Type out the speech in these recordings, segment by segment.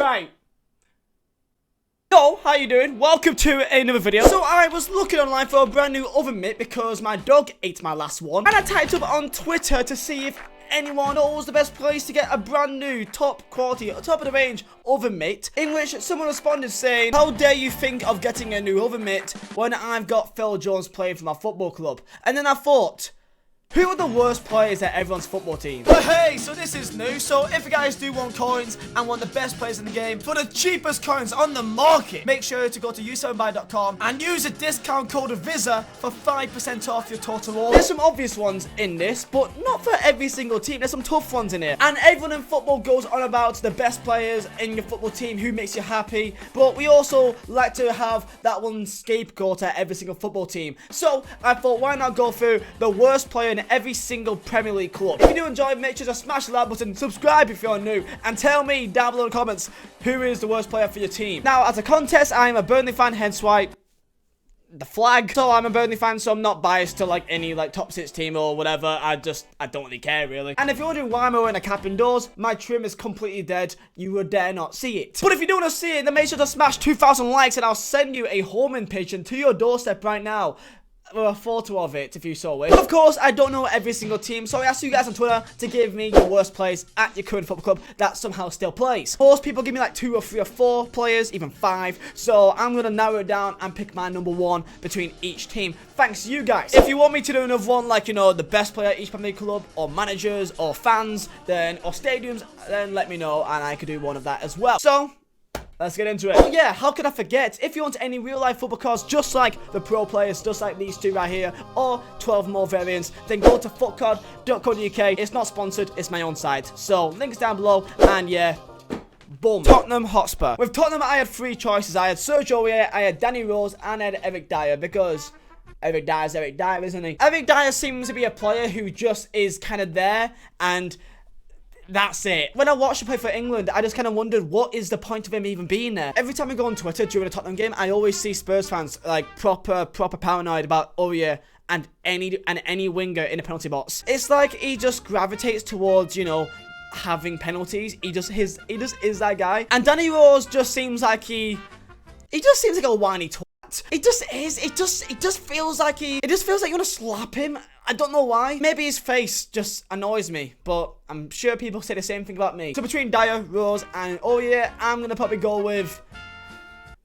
Right. Yo, how you doing? Welcome to another video. So I was looking online for a brand new oven mitt because my dog ate my last one. And I typed up on Twitter to see if anyone knows the best place to get a brand new top quality, top of the range oven mitt, in which someone responded saying, how dare you think of getting a new oven mitt when I've got Phil Jones playing for my football club? And then I thought, who are the worst players at everyone's football team? But hey, so this is new, so if you guys do want coins and want the best players in the game for the cheapest coins on the market, make sure to go to u7buy.com and use the discount code Vizeh for 5% off your total order. There's some obvious ones in this, but not for every single team. There's some tough ones in here. And everyone in football goes on about the best players in your football team, who makes you happy, but we also like to have that one scapegoat at every single football team. So I thought, why not go through the worst player in every single Premier League club. If you do enjoy, make sure to smash the like button, subscribe if you're new, and tell me down below in the comments who is the worst player for your team. Now, as a contest, I am a Burnley fan, hence why the flag. So I'm a Burnley fan, so I'm not biased to like any like top 6 team or whatever. I don't really care really. And if you're wondering why I'm wearing a cap indoors, my trim is completely dead. You would dare not see it. But if you do want to see it, then make sure to smash 2,000 likes and I'll send you a homing pigeon to your doorstep right now. Or a photo of it if you so wish. But of course, I don't know every single team, so I asked you guys on Twitter to give me your worst players at your current football club that somehow still plays. Most people give me like 2 or 3 or 4 players, even 5. So I'm gonna narrow it down and pick my number 1 between each team. Thanks to you guys. If you want me to do another one, like, you know, the best player at each Premier League club, or managers, or fans, then or stadiums, then let me know and I could do one of that as well. So let's get into it. Oh yeah, how could I forget? If you want any real life football cards just like the pro players, just like these 2 right here, or 12 more variants, then go to footcard.co.uk. It's not sponsored, it's my own site. So links down below, and yeah, boom. Tottenham Hotspur. With Tottenham, I had 3 choices. I had Sergio Aurier, I had Danny Rose, and I had Eric Dyer, because Eric Dyer's Eric Dyer, isn't he? Eric Dyer seems to be a player who just is kind of there, and that's it. When I watched him play for England, I just kind of wondered, what is the point of him even being there? Every time I go on Twitter during a Tottenham game, I always see Spurs fans like proper paranoid about Aurier and any winger in a penalty box. It's like he just gravitates towards, you know, having penalties. He just is that guy. And Danny Rose just seems like he just seems like a whiny twat. It just feels like you want to slap him. I don't know why. Maybe his face just annoys me, but I'm sure people say the same thing about me. So between Dyer, Rose, and Aurier, I'm gonna probably go with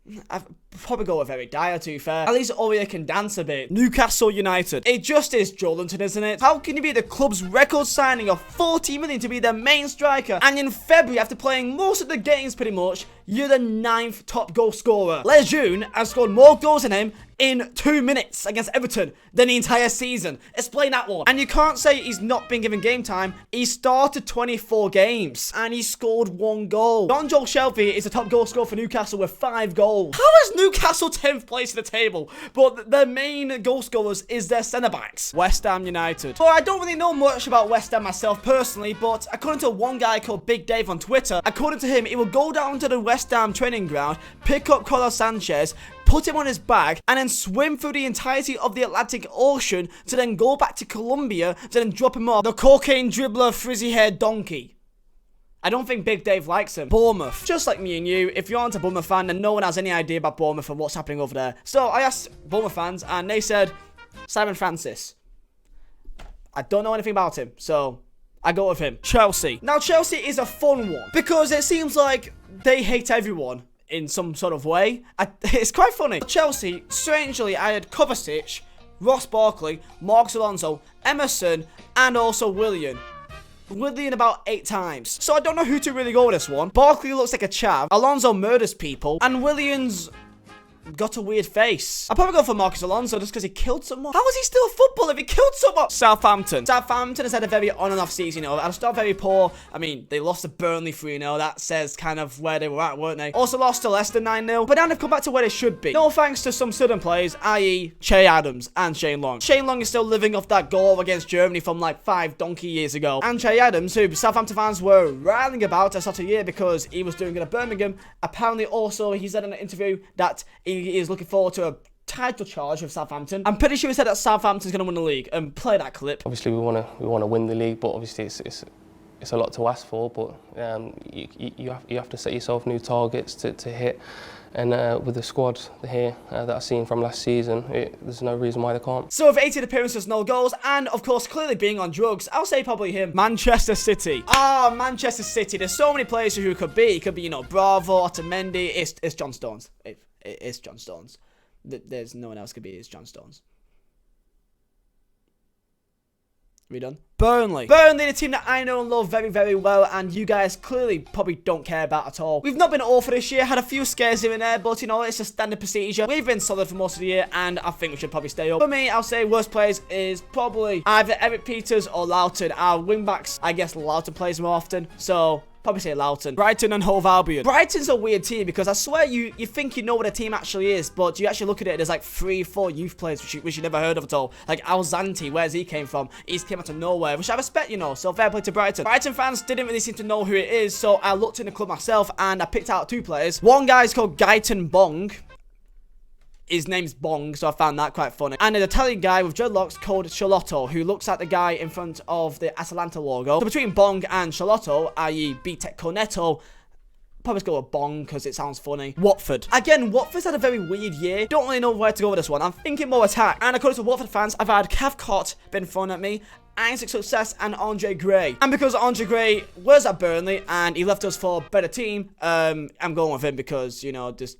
Eric Dyer, to be fair. At least Aurier can dance a bit. Newcastle United. It just is Joelinton, isn't it? How can you be the club's record signing of 40 million to be their main striker, and in February, after playing most of the games pretty much, you're the 9th top goal scorer? Lejeune has scored more goals than him in 2 minutes against Everton than the entire season. Explain that one. And you can't say he's not been given game time. He started 24 games and he scored 1 goal. John-Joel Shelby is the top goal scorer for Newcastle with 5 goals. How is Newcastle 10th place in the table, but their main goal scorers is their centre-backs? West Ham United. Well, I don't really know much about West Ham myself personally, but according to one guy called Big Dave on Twitter, according to him, he will go down to the West Ham training ground, pick up Carlos Sanchez, put him on his back, and then swim through the entirety of the Atlantic Ocean to then go back to Colombia to then drop him off the cocaine dribbler frizzy-haired donkey. I don't think Big Dave likes him. Bournemouth. Just like me and you, if you aren't a Bournemouth fan, then no one has any idea about Bournemouth and what's happening over there. So I asked Bournemouth fans, and they said, Simon Francis. I don't know anything about him, so I go with him. Chelsea. Now, Chelsea is a fun one, because it seems like they hate everyone in some sort of way. It's quite funny. Chelsea, strangely, I had Kovacic, Ross Barkley, Marcos Alonso, Emerson, and also Willian about 8 times. So I don't know who to really go with this one. Barkley looks like a chav, Alonso murders people, and Willian's got a weird face. I'll probably go for Marcos Alonso just because he killed someone. How is he still a footballer if he killed someone? Southampton. Southampton has had a very on and off season, you know. I'll start very poor. I mean, they lost to Burnley 3-0. That says kind of where they were at, weren't they? Also lost to Leicester 9-0. But now they've come back to where they should be. No thanks to some sudden players, i.e. Che Adams and Shane Long. Shane Long is still living off that goal against Germany from like 5 donkey years ago. And Che Adams, who Southampton fans were rallying about at such a year because he was doing good at Birmingham, apparently also he said in an interview that he is looking forward to a title charge with Southampton. I'm pretty sure he said that Southampton's going to win the league, and play that clip. Obviously we want to win the league, but obviously it's a lot to ask for, but you have to set yourself new targets to hit. And with the squad here that I've seen from last season, there's no reason why they can't. So with 18 appearances, no goals, and of course clearly being on drugs, I'll say probably him. Manchester City. Manchester City. There's so many players who it could be. It could be, you know, Bravo, Otamendi. It's John Stones. It's John Stones. There's no one else could be. It's John Stones. We done? Burnley, the team that I know and love very, very well, and you guys clearly probably don't care about at all. We've not been awful this year, had a few scares here and there, but you know, it's a standard procedure. We've been solid for most of the year, and I think we should probably stay up. For me, I'll say worst players is probably either Eric Peters or Loughton. Our wingbacks, I guess Loughton plays more often, so probably say Loughton. Brighton and Hove Albion. Brighton's a weird team because I swear you think you know what a team actually is, but you actually look at it, there's like 3-4 youth players which you never heard of at all. Like Alzanti, where's he came from? He's came out of nowhere, which I respect, you know, so fair play to Brighton. Brighton fans didn't really seem to know who it is, so I looked in the club myself and I picked out 2 players. One guy's called Gaitan Bong. His name's Bong, so I found that quite funny. And an Italian guy with dreadlocks called Charlotto, who looks like the guy in front of the Atalanta logo. So between Bong and Charlotto, i.e. BTEC Cornetto, probably just go with Bong because it sounds funny. Watford. Again, Watford's had a very weird year. Don't really know where to go with this one. I'm thinking more attack. And according to Watford fans, I've had Cathcart been thrown at me, Isaac Success, and Andre Gray. And because Andre Gray was at Burnley and he left us for a better team, I'm going with him because, you know, just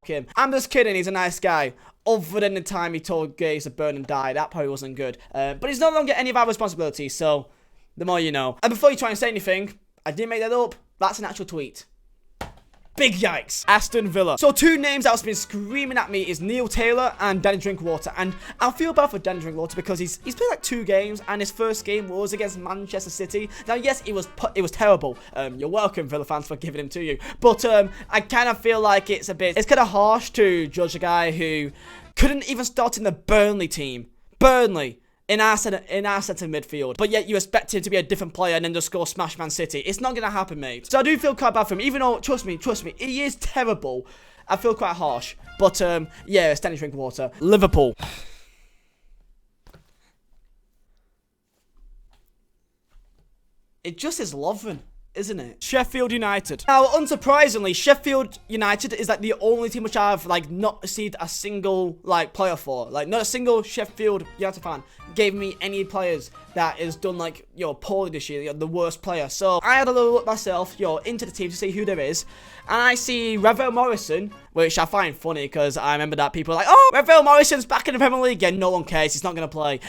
him. I'm just kidding, he's a nice guy. Other than the time he told Gaze to burn and die, that probably wasn't good. But he's no longer any of our responsibilities, so the more you know. And before you try and say anything, I didn't make that up. That's an actual tweet. Big yikes. Aston Villa. So 2 names that have been screaming at me is Neil Taylor and Danny Drinkwater. And I feel bad for Danny Drinkwater because he's played like 2 games and his first game was against Manchester City. Now, yes, it was terrible. You're welcome, Villa fans, for giving him to you. But I kind of feel like it's kind of harsh to judge a guy who couldn't even start in the Burnley team. Burnley. In our centre midfield, but yet you expect him to be a different player and then just go smash Man City. It's not gonna happen, mate. So I do feel quite bad for him, even though, trust me, he is terrible. I feel quite harsh, but yeah, it's Danny Drinkwater. Liverpool. It just is Lovren, isn't it? Sheffield United. Now, unsurprisingly, Sheffield United is like the only team which I've like not received a single like player for. Like not a single Sheffield United fan gave me any players that is done like, you know, poorly this year, you know, the worst player. So I had a little look myself, you know, into the team to see who there is. And I see Ravel Morrison, which I find funny because I remember that people are like, oh, Ravel Morrison's back in the Premier League again. No one cares. He's not going to play.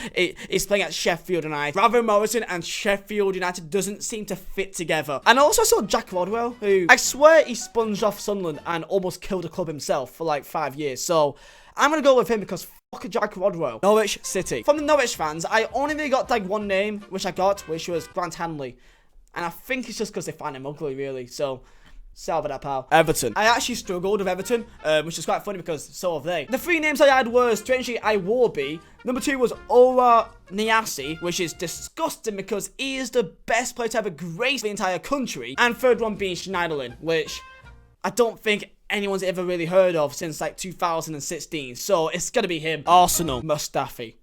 He's playing at Sheffield United. Ravel Morrison and Sheffield United doesn't seem to fit together. And I also saw Jack Rodwell, who I swear he sponged off Sunderland and almost killed the club himself for like 5 years. So I'm going to go with him because fuck Jack Rodwell. Norwich City. From the Norwich fans, I only really got like 1 name, which was Grant Hanley. And I think it's just because they find him ugly, really. So salve that, pal. Everton. I actually struggled with Everton, which is quite funny because so have they. The 3 names I had were, strangely, Iwobi. Number 2 was Ora Niasi, which is disgusting because he is the best player to ever grace the entire country. And 3rd one being Schneiderlin, which I don't think anyone's ever really heard of since like 2016. So it's gonna be him. Arsenal. Mustafi.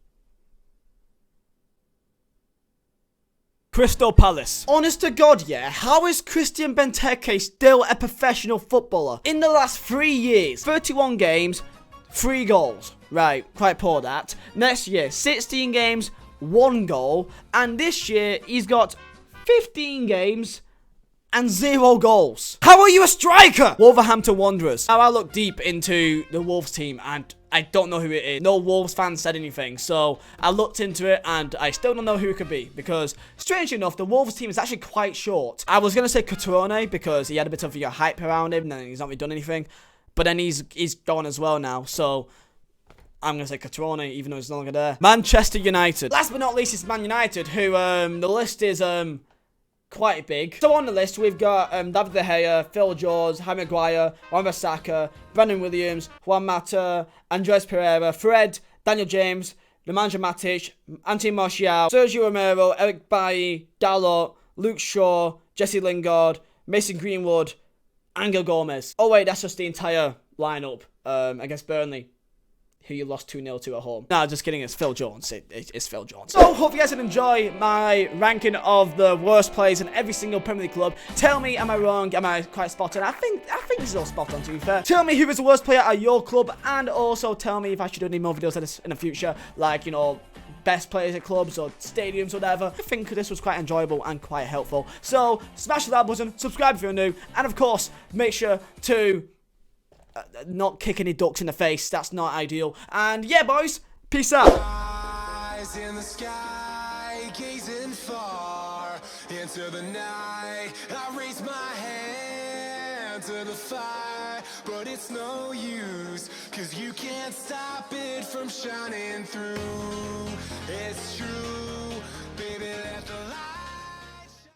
Crystal Palace. Honest to God, yeah, how is Christian Benteke still a professional footballer? In the last 3 years, 31 games, 3 goals. Right, quite poor that. Next year, 16 games, 1 goal. And this year, he's got 15 games and 0 goals. How are you a striker? Wolverhampton Wanderers. Now, I looked deep into the Wolves team and I don't know who it is. No Wolves fans said anything. So I looked into it and I still don't know who it could be. Because, strangely enough, the Wolves team is actually quite short. I was going to say Cotrone because he had a bit of hype around him and he's not really done anything. But then he's gone as well now. So I'm going to say Cotrone even though he's no longer there. Manchester United. Last but not least is Man United, who the list is quite big. So on the list, we've got David De Gea, Phil Jones, Harry Maguire, Wan-Bissaka, Brandon Williams, Juan Mata, Andres Pereira, Fred, Daniel James, Nemanja Matic, Anthony Martial, Sergio Romero, Eric Bailly, Dalot, Luke Shaw, Jesse Lingard, Mason Greenwood, Angel Gomez. Oh wait, that's just the entire lineup against Burnley. who you lost 2-0 to at home. Nah, just kidding, it's Phil Jones. It's Phil Jones. So, hope you guys did enjoy my ranking of the worst players in every single Premier League club. Tell me, am I wrong? Am I quite spot on? I think this is all spot on, to be fair. Tell me who is the worst player at your club, and also tell me if I should do any more videos like this in the future, like, you know, best players at clubs or stadiums or whatever. I think this was quite enjoyable and quite helpful. So, smash the like button, subscribe if you're new, and of course, make sure to not kick any ducks in the face. That's not ideal. And yeah, boys, peace out. Eyes in the sky, gazing far into the night. I raise my hand to the fire, but it's no use, 'cause you can't stop it from shining through. It's true, baby, let the